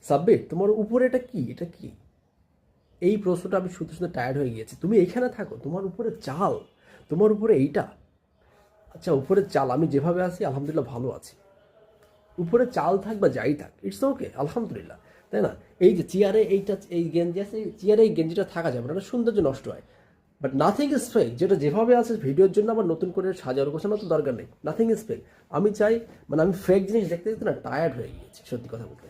সাব্বির, তোমার উপরে এটা কি? এটা কি? এই প্রশ্নটা আমি শুনতে শুনতে টায়ার্ড হয়ে গিয়েছি। তুমি এইখানে থাকো, তোমার উপরে চাল, তোমার উপরে এইটা। আচ্ছা, উপরে চাল, আমি যেভাবে আছি আলহামদুলিল্লাহ ভালো আছি। উপরে চাল থাক বা যাই থাক, ইটস ওকে, আলহামদুলিল্লাহ, তাই না? এই যে চেয়ারে এইটা, এই গেঞ্জি আছে, চেয়ারে এই গেঞ্জিটা থাকা যাবে না, সৌন্দর্য নষ্ট হয়। বাট নাথিং ইজ ফেক, যেটা যেভাবে আছে ভিডিওর জন্য আবার নতুন করে সাজানোর গোছানোর তো দরকার নেই। Nothing is fake. আমি চাই, মানে আমি ফেক জিনিস দেখতে দেখতে না টায়ার্ড হয়ে গিয়েছি সত্যি কথা বলতে।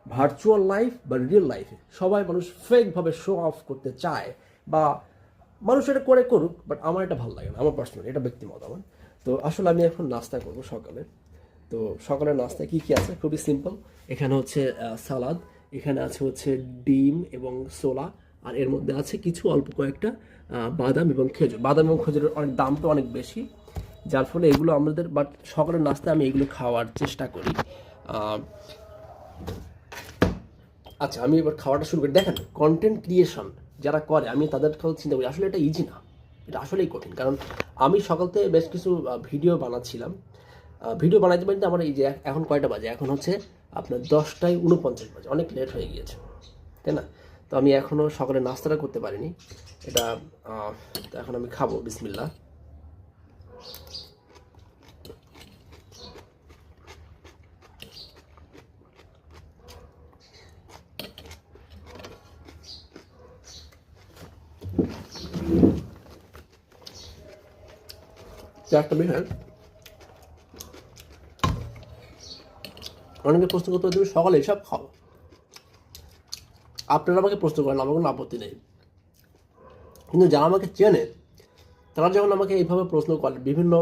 ভার্চুয়াল লাইফ বা রিয়েল লাইফে সবাই মানুষ ফেকভাবে শো অফ করতে চায়, বা মানুষ এটা করে করুক, বাট আমার এটা ভালো লাগে না, আমার পার্সোনালি এটা ব্যক্তিমত আমার। তো আসলে আমি এখন নাস্তা করবো সকালে। তো সকালের নাস্তায় কী কী আছে? খুবই সিম্পল। এখানে হচ্ছে সালাদ, এখানে আছে হচ্ছে ডিম এবং সোলা, আর এর মধ্যে আছে কিছু অল্প কয়েকটা বাদাম এবং খেজুর। বাদাম এবং খেজুরের অনেক দামটা অনেক বেশি, যার ফলে এগুলো আমাদের, বাট সকালের নাস্তায় আমি এগুলো খাওয়ার চেষ্টা করি। আচ্ছা, আমি এবার খাওয়াটা শুরু করি। দেখেন, কন্টেন্ট ক্রিয়েশন যারা করে, আমি তাদের কথা চিন্তা করি, আসলে এটা ইজি না, এটা আসলেই কঠিন। কারণ আমি সকাল থেকে বেশ কিছু ভিডিও বানাচ্ছিলাম। ভিডিও বানাইতে বানাইতে আমার এই যে এখন কয়টা বাজে, এখন হচ্ছে আপনার 10টা 49 বাজে, অনেক লেট হয়ে গিয়েছে, তাই না? তো আমি এখনও সকালে নাস্তাটা করতে পারিনি। এটা তো এখন আমি খাবো, বিসমিল্লাহ। তো একটা বিষয়, অনেকে প্রশ্ন করতে পারে, তুমি সকালে এসব খাও? আপনারা আমাকে প্রশ্ন করেন, আমার কোনো আপত্তি নেই। কিন্তু যারা আমাকে চেনে, তারা যখন আমাকে এইভাবে প্রশ্ন করে, বিভিন্ন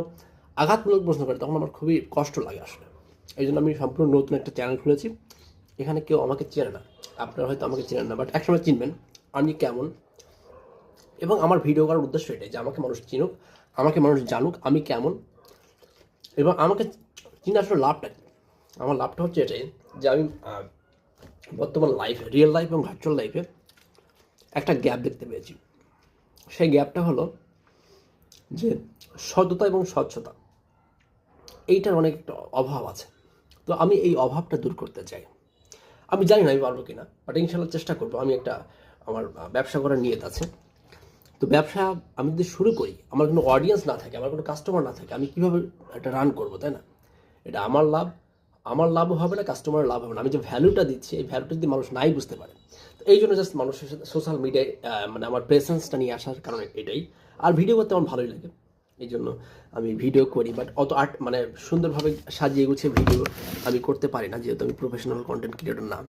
আঘাতমূলক প্রশ্ন করে, তখন আমার খুবই কষ্ট লাগে আসলে। এই জন্য আমি সম্পূর্ণ নতুন একটা চ্যানেল খুলেছি। এখানে কেউ আমাকে চেনে না, আপনারা হয়তো আমাকে চেনেন না, বাট একসময় চিনবেন আমি কেমন। এবং আমার ভিডিও করার উদ্দেশ্য এটাই যে আমাকে মানুষ চিনুক, আমাকে মানুষ জানুক আমি কেমন, এবং আমাকে চিনে আসলে লাভটা কী। আমার লাভটা হচ্ছে এটাই যে আমি বর্তমান লাইফে, রিয়েল লাইফ এবং ভার্চুয়াল লাইফে একটা গ্যাপ দেখতে পেয়েছি। সেই গ্যাপটা হলো যে সততা এবং স্বচ্ছতা, এইটার অনেক একটা অভাব আছে। তো আমি এই অভাবটা দূর করতে চাই। আমি জানি না আমি পারবো কিনা, বাট ইনশাল্লাহ চেষ্টা করবো। আমি একটা, আমার ব্যবসা করার নিয়ত আছে। তো ব্যবসা আমি যদি শুরু করি, আমার কোনো অডিয়েন্স না থাকে, আমার কোনো কাস্টমার না থাকে, আমি কীভাবে এটা রান করবো, তাই না? এটা আমার লাভ, আমার লাভও হবে না, কাস্টমারের লাভ হবে না। আমি যে ভ্যালুটা দিচ্ছি, এই ভ্যালুটা যদি মানুষ নাই বুঝতে পারে, তো এই জন্য জাস্ট মানুষের সাথে সোশ্যাল মিডিয়ায় মানে আমার প্রেজেন্সটা নিয়ে আসার কারণে এটাই। আর ভিডিও করতে আমার ভালোই লাগে, এই জন্য আমি ভিডিও করি। বাট অত মানে সুন্দরভাবে সাজিয়ে গুছিয়ে ভিডিও আমি করতে পারি না, যেহেতু আমি প্রফেশনাল কন্টেন্ট ক্রিয়েটর না।